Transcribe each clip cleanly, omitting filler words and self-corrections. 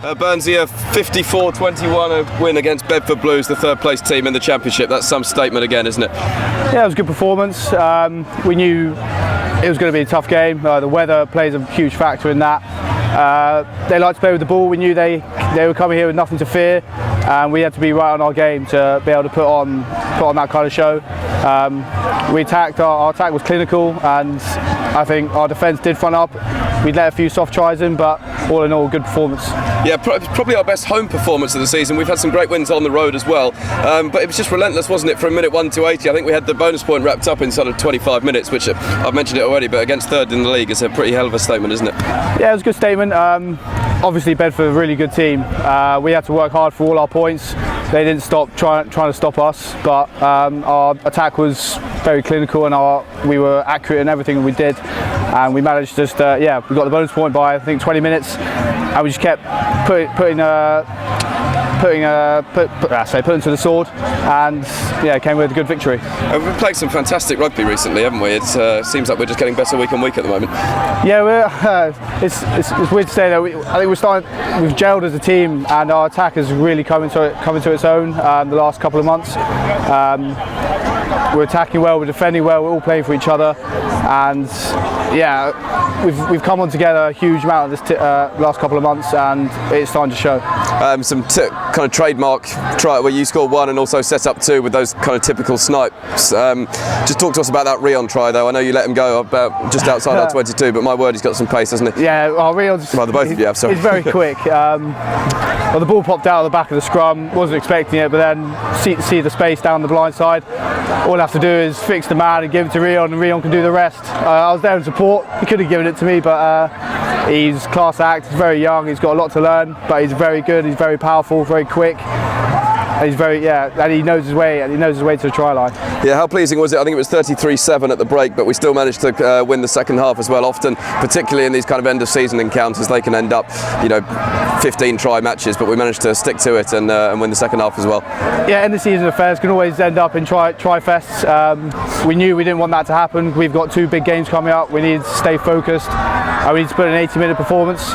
Burnsy, a 54-21 win against Bedford Blues, the third place team in the championship. That's some statement again, isn't it? Yeah, it was a good performance. We knew it was going to be a tough game. The weather plays a huge factor in that. They like to play with the ball. We knew they were coming here with nothing to fear, and we had to be right on our game to be able to put on that kind of show. We attacked. Our attack was clinical, and I think our defence did front up. We let a few soft tries in, but all in all, good performance. Yeah, probably our best home performance of the season. We've had some great wins on the road as well, but it was just relentless, wasn't it, from minute 1 to 80. I think we had the bonus point wrapped up in sort of 25 minutes, which I've mentioned it already, but against third in the league is a pretty hell of a statement, isn't it? Yeah, it was a good statement. Obviously Bedford are a really good team. We had to work hard for all our points. They didn't stop trying to stop us, but our attack was very clinical, and we were accurate in everything we did, and we managed to just we got the bonus point by I think 20 minutes, and we just kept putting to the sword, and came with a good victory. We've played some fantastic rugby recently, haven't we? It seems like we're just getting better week on week at the moment. Yeah, it's weird to say that. I think we've gelled as a team, and our attack has really come into its own the last couple of months. We're attacking well, we're defending well, we're all playing for each other, and we've come on together a huge amount of this last couple of months, and it's starting to show. Some kind of trademark try where you scored one and also set up two with those kind of typical snipes. Just talk to us about that Rion try, though. I know you let him go about just outside our 22, but my word, he's got some pace, hasn't he? Yeah, Rion's. Well, the both of you have. Sorry. He's very quick. Well, the ball popped out of the back of the scrum. Wasn't expecting it, but then see the space down the blind side. All I have to do is fix the man and give it to Rion, and Rion can do the rest. I was there in support. He could have given it to me, but he's class act. He's very young. He's got a lot to learn, but he's very good. He's very powerful, very quick. He's and he knows his way, to the try line. Yeah, how pleasing was it? I think it was 33-7 at the break, but we still managed to win the second half as well. Often, particularly in these kind of end of season encounters, they can end up, 15 try matches, but we managed to stick to it and win the second half as well. Yeah, end of season affairs can always end up in try fests. We knew we didn't want that to happen. We've got 2 big games coming up. We need to stay focused. We need to put an 80-minute performance.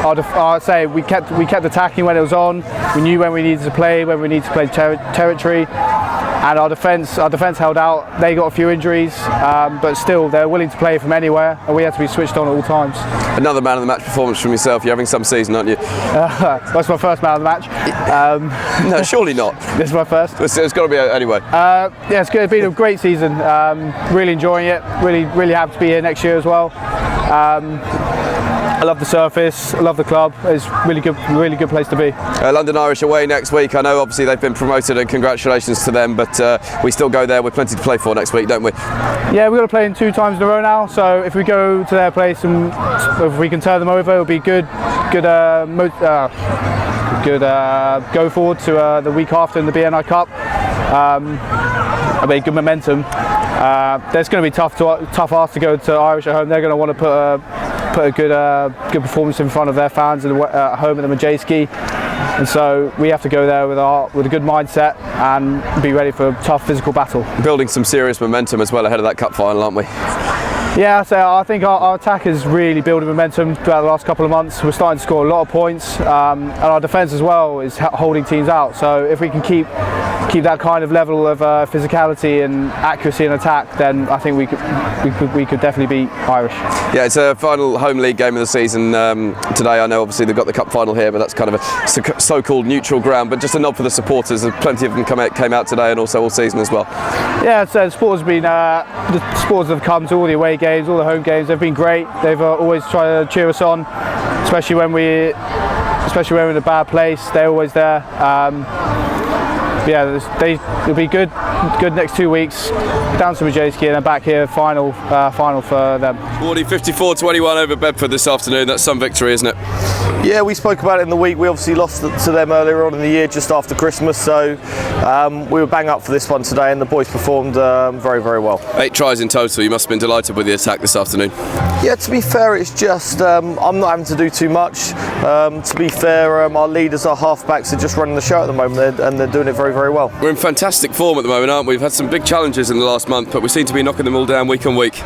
I'd say we kept attacking when it was on. We knew when we needed to play, when we needed to play territory, and our defence held out. They got a few injuries, but still they're willing to play from anywhere, and we had to be switched on at all times. Another man of the match performance from yourself. You're having some season, aren't you? That's my first man of the match. No, surely not. This is my first. It's got to be anyway. It's been a great season. Really enjoying it. Really happy to be here next year as well. I love the surface, I love the club. It's really good place to be. London Irish away next week. I know obviously they've been promoted and congratulations to them, but we still go there with plenty to play for next week, don't we? Yeah, we've got to play in 2 times in a row now, so if we go to their place and if we can turn them over, it'll be good go forward to the week after in the BNI Cup. I mean, good momentum. There's going to be tough ask to go to Irish at home. They're going to want to put a good performance in front of their fans at home at the Majayski, and so we have to go there with a good mindset and be ready for a tough physical battle. Building some serious momentum as well ahead of that cup final, aren't we? Yeah, so I think our attack is really building momentum throughout the last couple of months. We're starting to score a lot of points, and our defence as well is holding teams out. So if we can keep that kind of level of physicality and accuracy in attack, then I think we could definitely beat Irish. Yeah, it's a final home league game of the season today. I know obviously they've got the cup final here, but that's kind of a so-called neutral ground. But just a nod for the supporters. Plenty of them came out today and also all season as well. Yeah, so the supporters have come to all the away games, all the home games. They've been great. They've always tried to cheer us on, especially when we're in a bad place. They're always there. It'll be good next 2 weeks. Down to Majayski and then back here, final for them. Wardy, 54-21 over Bedford this afternoon. That's some victory, isn't it? Yeah, we spoke about it in the week. We obviously lost to them earlier on in the year, just after Christmas, so we were bang up for this one today, and the boys performed very, very well. 8 tries in total. You must have been delighted with the attack this afternoon. Yeah, to be fair, it's just I'm not having to do too much. To be fair, our leaders, our halfbacks, are just running the show at the moment, and they're doing it very, very well. We're in fantastic form at the moment, moment, aren't we? We've had some big challenges in the last month, but we seem to be knocking them all down week on week.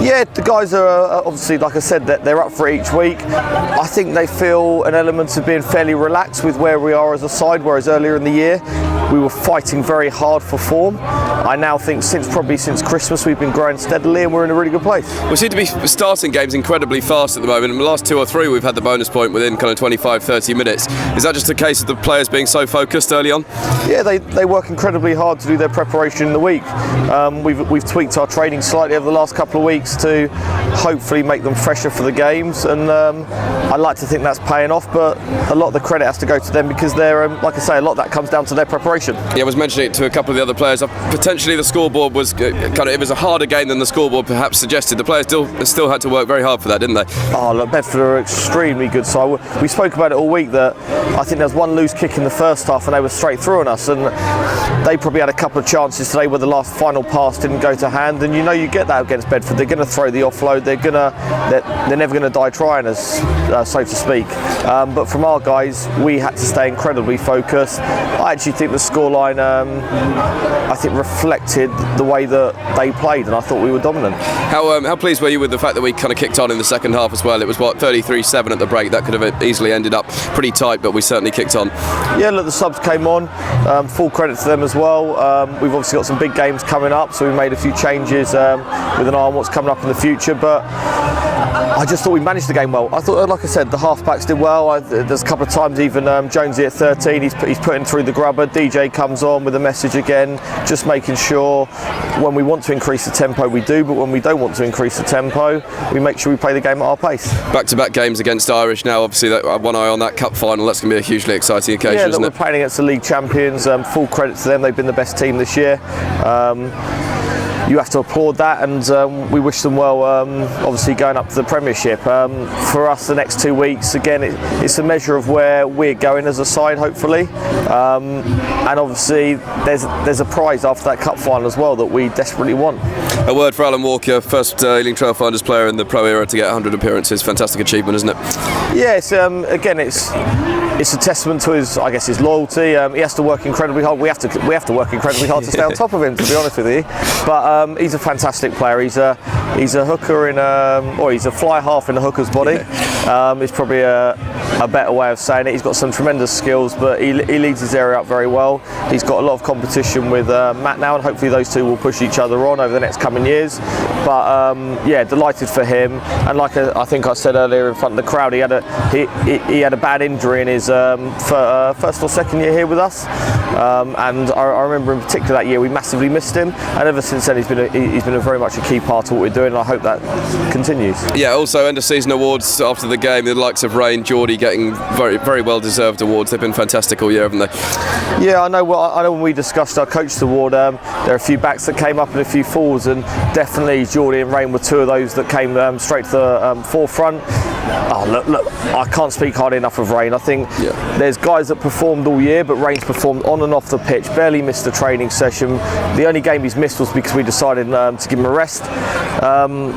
Yeah, the guys are obviously, like I said, that they're up for each week. I think they feel an element of being fairly relaxed with where we are as a side, whereas earlier in the year we were fighting very hard for form. I now think since Christmas we've been growing steadily and we're in a really good place. We seem to be starting games incredibly fast at the moment. In the last 2 or 3 we've had the bonus point within kind of 25-30 minutes. Is that just a case of the players being so focused early on? Yeah, they work incredibly hard to do their preparation in the week. We've tweaked our training slightly over the last couple of weeks to hopefully make them fresher for the games, and I'd like to think that's paying off, but a lot of the credit has to go to them because they're, like I say, a lot of that comes down to their preparation. Yeah, I was mentioning it to a couple of the other players. Potentially the scoreboard was it was a harder game than the scoreboard perhaps suggested. The players still had to work very hard for that, didn't they? Oh, look, Bedford are extremely good. So we spoke about it all week that I think there's one loose kick in the first half and they were straight through on us, and they probably had a couple of chances today where the last final pass didn't go to hand, and you get that against Bedford. They're going to throw the offload. They're never going to die trying, as so to speak. But from our guys, we had to stay incredibly focused. I actually think the scoreline reflected the way that they played, and I thought we were dominant. How pleased were you with the fact that we kind of kicked on in the second half as well? It was 33-7 at the break. That could have easily ended up pretty tight, but we certainly kicked on. Yeah, look, the subs came on. Full credit to them as well. We've obviously got some big games coming up, so we made a few changes with an eye on what's coming up in the future, but I just thought we managed the game well. I thought, like I said, the half-backs did well. There's a couple of times even Jonesy at 13, he's putting through the grubber. DJ comes on with a message again, just making sure when we want to increase the tempo we do, but when we don't want to increase the tempo, we make sure we play the game at our pace. Back-to-back games against Irish now, obviously one eye on that cup final. That's going to be a hugely exciting occasion, isn't it? We're playing against the league champions. Full credit to them, they've been the best team this year. You have to applaud that, and we wish them well, obviously going up to the Premiership. For us, the next 2 weeks, again, it's a measure of where we're going as a side, hopefully. And obviously, there's a prize after that cup final as well that we desperately want. A word for Alan Walker, first Ealing Trailfinders player in the pro era to get 100 appearances. Fantastic achievement, isn't it? Yes, again, it's a testament to his loyalty. He has to work incredibly hard. We have to work incredibly hard to stay on top of him, to be honest with you. But he's a fantastic player. He's a hooker he's a fly half in a hooker's body. It's probably a better way of saying it. He's got some tremendous skills, but he leads his area up very well. He's got a lot of competition with Matt now, and hopefully those two will push each other on over the next coming years. But delighted for him. And like I think I said earlier in front of the crowd, he had a bad injury in his first or second year here with us, and I remember in particular that year we massively missed him, and ever since then he's been a very much a key part of what we're doing, and I hope that continues. Yeah, also end of season awards after the game, the likes of Ray and Geordie getting very, very well deserved awards. They've been fantastic all year, haven't they? Yeah, I know when we discussed our coach's award, there are a few backs that came up and a few forwards, and definitely Geordie and Rain were two of those that came straight to the forefront. Oh, look, I can't speak hardly enough of Rain. I think there's guys that performed all year, but Rain's performed on and off the pitch, barely missed a training session. The only game he's missed was because we decided to give him a rest.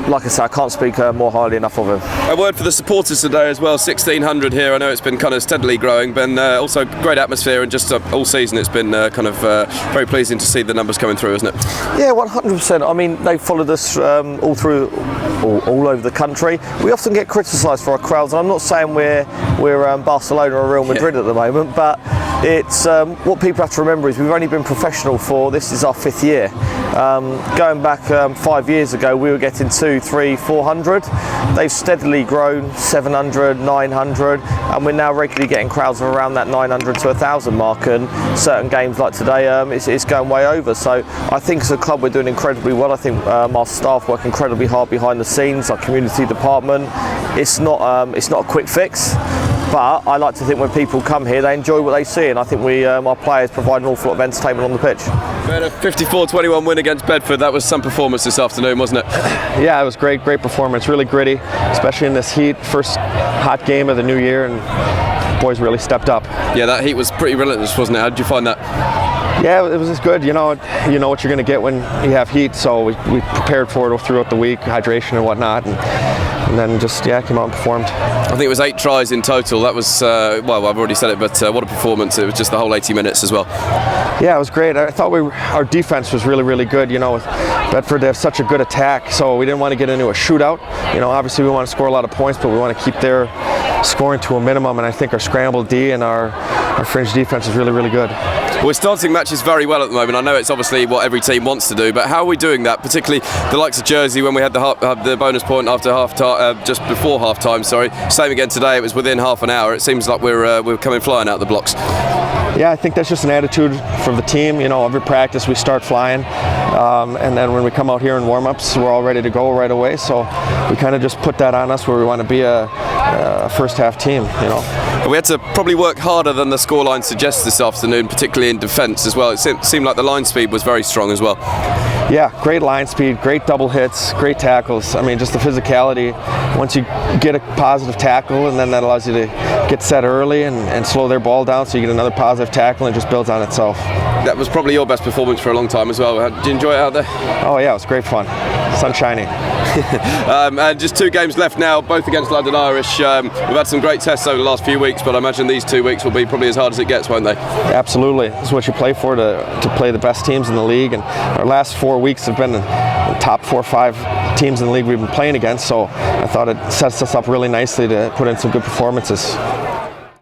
Like I say, I can't speak more highly enough of him. A word for the supporters today as well, 1,600 here. I know it's been kind of steadily growing, but also great atmosphere, and just all season it's been very pleasing to see the numbers coming through, isn't it? Yeah, 100%. I mean, they've followed us all over the country. We often get criticised for our crowds, and I'm not saying we're Barcelona or Real Madrid at the moment, but it's what people have to remember is we've only been professional this is our 5th year. Going back 5 years ago, we were getting 200, 300, 400. They've steadily grown 700, 900, and we're now regularly getting crowds of around that 900 to 1,000 mark, and certain games like today, it's going way over. So I think as a club we're doing incredibly well. I think our staff work incredibly hard behind the scenes, our community department. It's not a quick fix, but I like to think when people come here they enjoy what they see, and I think our players provide an awful lot of entertainment on the pitch. We had a 54-21 win against Bedford. That was some performance this afternoon, wasn't it? Yeah, it was great performance, really gritty, especially in this heat, first hot game of the new year, and boys really stepped up. Yeah, that heat was pretty relentless, wasn't it? How did you find that? Yeah, it was just good. You know what you're going to get when you have heat, so we prepared for it throughout the week, hydration and whatnot, and then just came out and performed. I think it was 8 tries in total. That was I've already said it, but what a performance. It was just the whole 80 minutes as well. Yeah, it was great. I thought our defense was really, really good. You know, with Bedford, they have such a good attack, so we didn't want to get into a shootout. You know, obviously we want to score a lot of points, but we want to keep their scoring to a minimum, and I think our scramble D and our fringe defense is really, really good. We're starting matches very well at the moment. I know it's obviously what every team wants to do, but how are we doing that? Particularly the likes of Jersey when we had the bonus point after half time, just before half time. Sorry. Same again today. It was within half an hour. It seems like we're coming flying out the blocks. Yeah, I think that's just an attitude from the team. You know, every practice we start flying, and then when we come out here in warm-ups, we're all ready to go right away. So we kind of just put that on us, where we want to be a first-half team. You know, we had to probably work harder than the scoreline suggests this afternoon, particularly in defence as well. It seemed like the line speed was very strong as well. Yeah, great line speed, great double hits, great tackles. I mean, just the physicality. Once you get a positive tackle, and then that allows you to get set early and slow their ball down, so you get another positive tackle, and it just builds on itself. That was probably your best performance for a long time as well. Did you enjoy it out there? Oh yeah, it was great fun. Sun shining. And just 2 games left now, both against London Irish. We've had some great tests over the last few weeks, but I imagine these 2 weeks will be probably as hard as it gets, won't they? Absolutely. This is what you play for, to play the best teams in the league, and our last 4 weeks have been the top 4 or 5 teams in the league we've been playing against, so I thought it sets us up really nicely to put in some good performances.